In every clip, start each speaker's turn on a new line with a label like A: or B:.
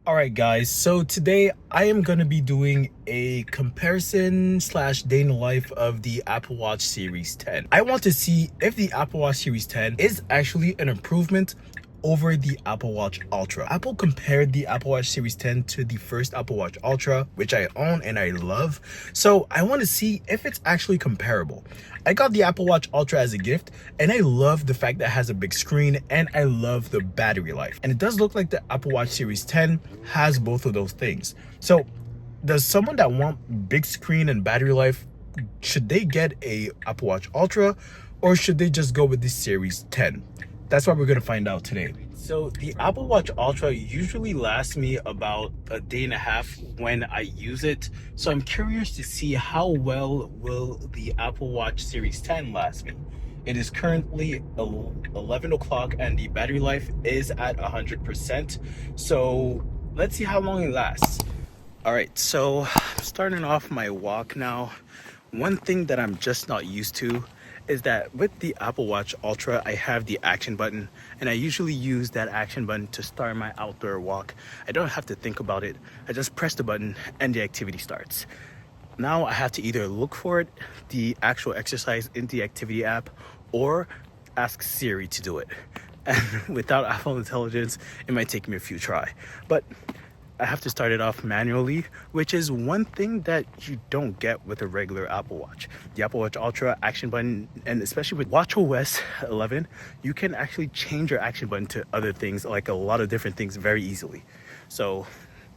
A: Alright guys, so today I am going to be doing a comparison slash day in the life of the Apple Watch Series 10. I want to see if the Apple Watch Series 10 is actually an improvement over the Apple Watch Ultra. Apple compared the Apple Watch Series 10 to the first Apple Watch Ultra, which I own and I love. So I want to see if it's actually comparable. I got the Apple Watch Ultra as a gift and I love the fact that it has a big screen and I love the battery life. And it does look like the Apple Watch Series 10 has both of those things. So does someone that want big screen and battery life, should they get a Apple Watch Ultra or should they just go with the Series 10? That's what we're going to find out today. So the Apple Watch Ultra usually lasts me about a day and a half when I use it. So I'm curious to see how well will the Apple Watch Series 10 last me. It is currently 11 o'clock and the battery life is at 100%. So let's see how long it lasts. All right, so starting off my walk now. One thing that I'm just not used to is that with the Apple Watch Ultra, I have the action button, and I usually use that action button to start my outdoor walk. I don't have to think about it. I just press the button and the activity starts. Now I have to either look for it, the actual exercise in the activity app, or ask Siri to do it. And without Apple Intelligence, it might take me a few tries. But I have to start it off manually, which is one thing that you don't get with a regular Apple Watch. The Apple Watch Ultra action button, and especially with watchOS 11, you can actually change your action button to other things, like a lot of different things, very easily. So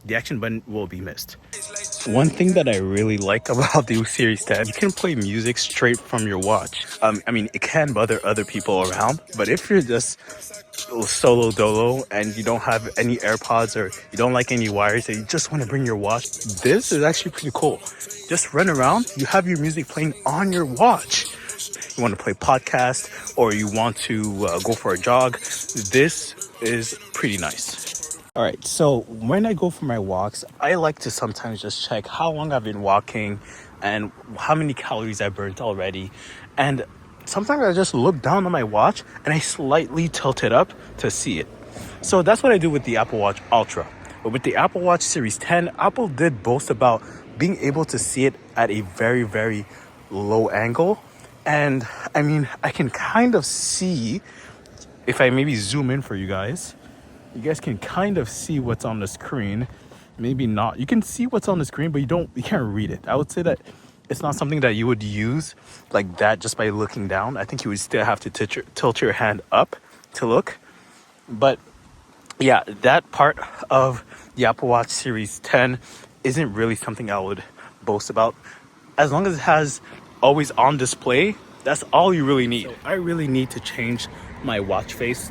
A: the action button will be missed. One thing that I really like about the Series 10, you can play music straight from your watch. I mean, it can bother other people around, but if you're just solo dolo and you don't have any AirPods or you don't like any wires and you just want to bring your watch, this is actually pretty cool. Just run around, you have your music playing on your watch. You want to play podcast or you want to go for a jog, this is pretty nice. All right, so when I go for my walks, I like to sometimes just check how long I've been walking and how many calories I burnt already. And sometimes I just look down on my watch and I slightly tilt it up to see it. So that's what I do with the Apple Watch Ultra. But with the Apple Watch Series 10, Apple did boast about being able to see it at a very, very low angle. And I mean, I can kind of see, if I maybe zoom in for you guys can kind of see what's on the screen. Maybe not. You can see what's on the screen, but you can't read it. I would say that it's not something that you would use like that just by looking down. I think you would still have to tilt your hand up to look. But yeah, that part of the Apple Watch Series 10 isn't really something I would boast about. As long as it has always on display, that's all you really need. So I really need to change my watch face.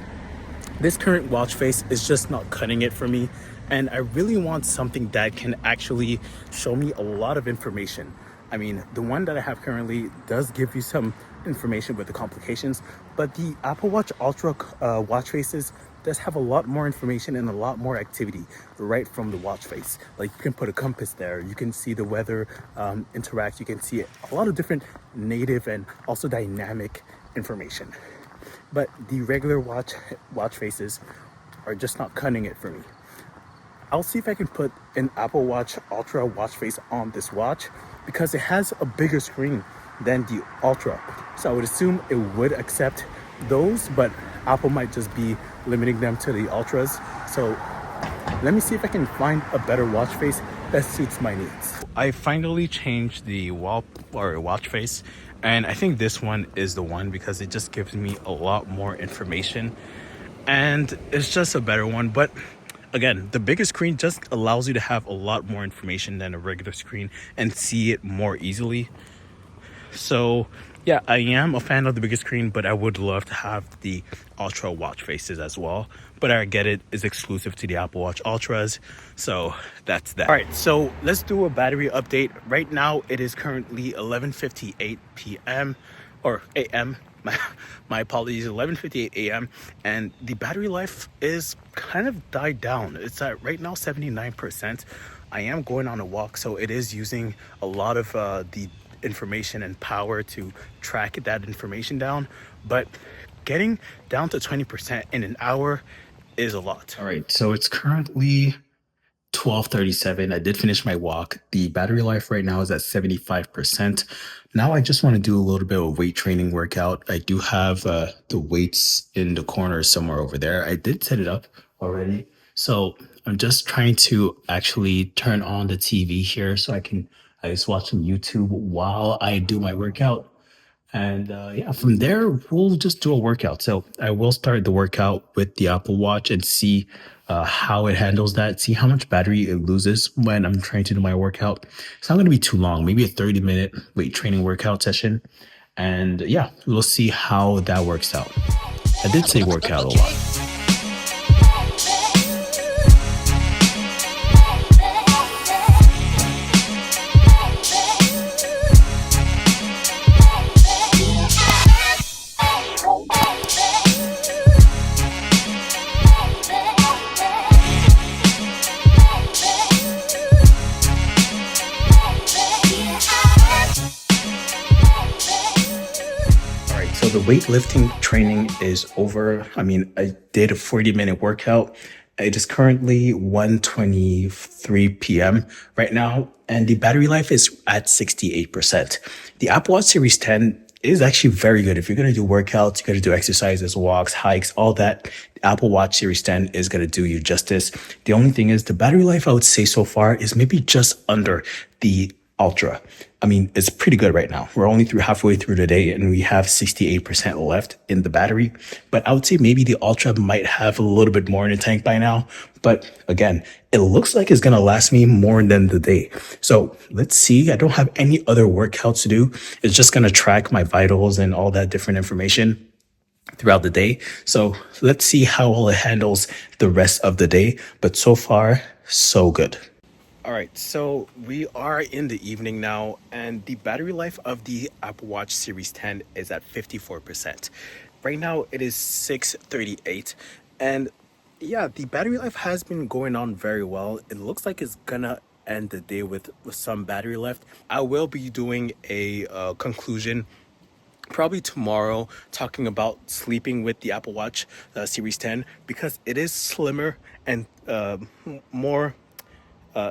A: This current watch face is just not cutting it for me, and I really want something that can actually show me a lot of information. I mean, the one that I have currently does give you some information with the complications, but the Apple Watch Ultra watch faces does have a lot more information and a lot more activity right from the watch face. Like you can put a compass there, you can see the weather interact, you can see a lot of different native and also dynamic information. But the regular watch faces are just not cutting it for me. I'll see if I can put an Apple Watch Ultra watch face on this watch because it has a bigger screen than the Ultra. So I would assume it would accept those, but Apple might just be limiting them to the Ultras. So let me see if I can find a better watch face that suits my needs. I finally changed the watch face, and I think this one is the one because it just gives me a lot more information and it's just a better one. But again, the bigger screen just allows you to have a lot more information than a regular screen and see it more easily. So yeah, I am a fan of the bigger screen, but I would love to have the Ultra watch faces as well. But I get it is exclusive to the Apple Watch Ultras. So that's that. All right, so let's do a battery update. Right now, it is currently 11:58 p.m. or a.m. My apologies, 11:58 a.m. And the battery life is kind of died down. It's at right now 79%. I am going on a walk, so it is using a lot of the information and power to track that information down, but getting down to 20% in an hour is a lot. All right, so it's currently 12:37. I did finish my walk. The battery life right now is at 75%. Now I just want to do a little bit of weight training workout. I do have the weights in the corner somewhere over there. I did set it up already. So I'm just trying to actually turn on the TV here so I just watch some YouTube while I do my workout. And yeah, from there, we'll just do a workout. So I will start the workout with the Apple Watch and see how it handles that, see how much battery it loses when I'm trying to do my workout. It's not going to be too long, maybe a 30-minute weight training workout session. And yeah, we'll see how that works out. I did say workout a lot. So the weightlifting training is over. I mean, I did a 40-minute workout. It is currently 1:23 p.m. right now, and the battery life is at 68%. The Apple Watch Series 10 is actually very good. If you're going to do workouts, you're going to do exercises, walks, hikes, all that, the Apple Watch Series 10 is going to do you justice. The only thing is the battery life, I would say so far, is maybe just under the Ultra. I mean, it's pretty good right now. We're only halfway through the day and we have 68% left in the battery. But I would say maybe the Ultra might have a little bit more in the tank by now. But again, it looks like it's going to last me more than the day. So let's see. I don't have any other workouts to do. It's just going to track my vitals and all that different information throughout the day. So let's see how well it handles the rest of the day. But so far, so good. All right, so we are in the evening now, and the battery life of the Apple Watch Series 10 is at 54%. Right now, it is 6:38, and yeah, the battery life has been going on very well. It looks like it's gonna end the day with some battery left. I will be doing a conclusion probably tomorrow, talking about sleeping with the Apple Watch Series 10, because it is slimmer and more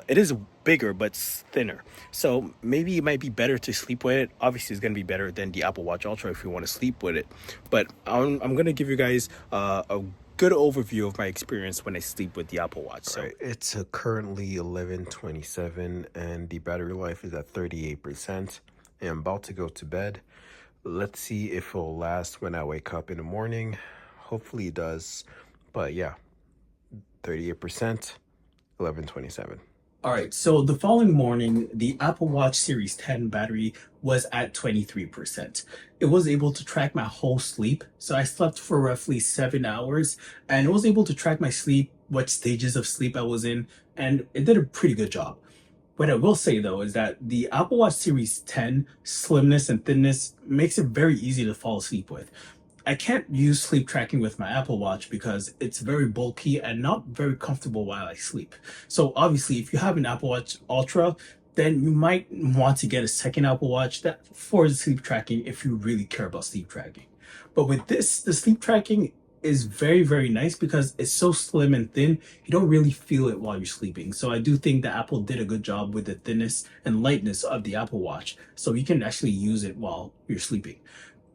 A: it is bigger but thinner, so maybe it might be better to sleep with it. Obviously it's going to be better than the Apple Watch Ultra if you want to sleep with it, but I'm going to give you guys a good overview of my experience when I sleep with the Apple Watch. So
B: it's currently 11:27 and the battery life is at 38%. I'm about to go to bed. Let's see if it'll last when I wake up in the morning. Hopefully it does, but yeah, 38%, 11:27.
A: all right, so the following morning, the Apple Watch Series 10 battery was at 23%. It was able to track my whole sleep. So I slept for roughly 7 hours, and it was able to track my sleep, what stages of sleep I was in, and it did a pretty good job. What I will say though is that the Apple Watch Series 10 slimness and thinness makes it very easy to fall asleep with. I can't use sleep tracking with my Apple Watch because it's very bulky and not very comfortable while I sleep. So obviously, if you have an Apple Watch Ultra, then you might want to get a second Apple Watch that for the sleep tracking if you really care about sleep tracking. But with this, the sleep tracking is very, very nice because it's so slim and thin, you don't really feel it while you're sleeping. So I do think that Apple did a good job with the thinness and lightness of the Apple Watch, so you can actually use it while you're sleeping.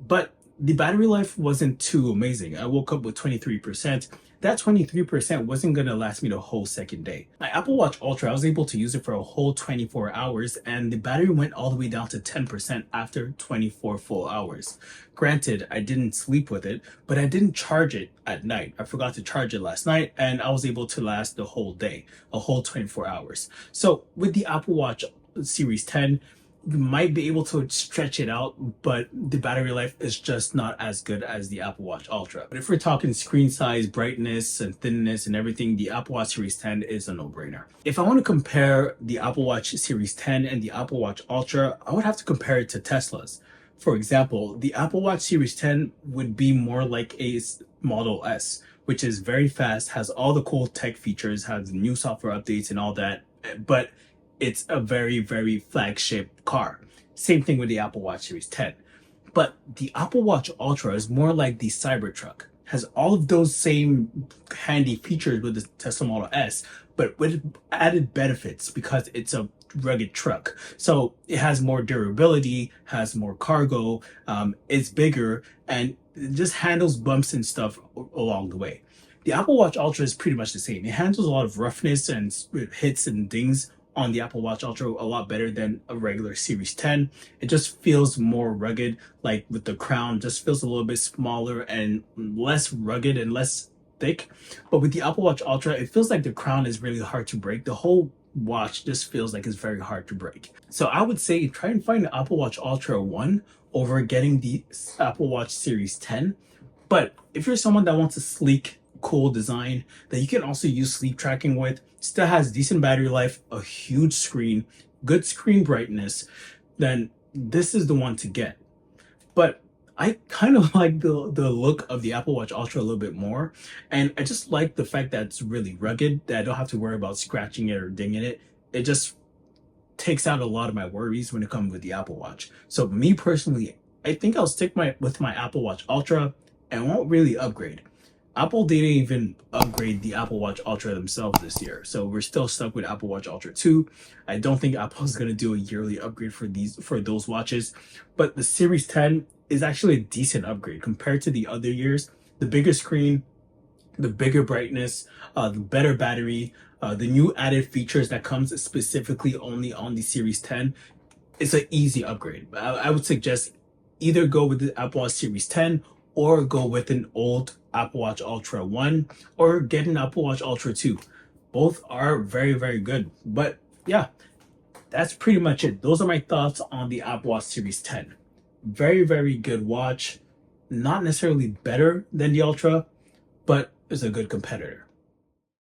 A: But the battery life wasn't too amazing. I woke up with 23%. That 23% wasn't going to last me the whole second day. My Apple Watch Ultra, I was able to use it for a whole 24 hours, and the battery went all the way down to 10% after 24 full hours. Granted, I didn't sleep with it, but I didn't charge it at night. I forgot to charge it last night, and I was able to last the whole day, a whole 24 hours. So with the Apple Watch Series 10, you might be able to stretch it out, but the battery life is just not as good as the Apple Watch Ultra. But if we're talking screen size, brightness, and thinness and everything, the Apple Watch Series 10 is a no-brainer. If I want to compare the Apple Watch Series 10 and the Apple Watch Ultra, I would have to compare it to Tesla's. For example, the Apple Watch Series 10 would be more like a Model S, which is very fast, has all the cool tech features, has new software updates and all that, but it's a very, very flagship car. Same thing with the Apple Watch Series 10. But the Apple Watch Ultra is more like the Cybertruck. Has all of those same handy features with the Tesla Model S, but with added benefits because it's a rugged truck. So it has more durability, has more cargo, it's bigger, and it just handles bumps and stuff along the way. The Apple Watch Ultra is pretty much the same. It handles a lot of roughness and hits and dings on the Apple Watch Ultra a lot better than a regular Series 10. It just feels more rugged, like with the crown, just feels a little bit smaller and less rugged and less thick. But with the Apple Watch Ultra, it feels like the crown is really hard to break. The whole watch just feels like it's very hard to break. So I would say try and find the Apple Watch Ultra 1 over getting the Apple Watch Series 10. But if you're someone that wants a sleek, cool design that you can also use sleep tracking with, still has decent battery life, a huge screen, good screen brightness, then this is the one to get. But I kind of like the look of the Apple Watch Ultra a little bit more. And I just like the fact that it's really rugged, that I don't have to worry about scratching it or dinging it. It just takes out a lot of my worries when it comes with the Apple Watch. So me personally, I think I'll stick with my Apple Watch Ultra and won't really upgrade. Apple didn't even upgrade the Apple Watch Ultra themselves this year, so we're still stuck with Apple Watch Ultra 2. I don't think Apple's gonna do a yearly upgrade for those watches, but the Series 10 is actually a decent upgrade compared to the other years. The bigger screen, the bigger brightness, the better battery, the new added features that comes specifically only on the Series 10. It's an easy upgrade. I would suggest either go with the Apple Watch Series 10 or go with an old Apple Watch Ultra 1 or get an Apple Watch Ultra 2. Both are very, very good. But yeah, that's pretty much it. Those are my thoughts on the Apple Watch Series 10. Very, very good watch. Not necessarily better than the Ultra, but is a good competitor.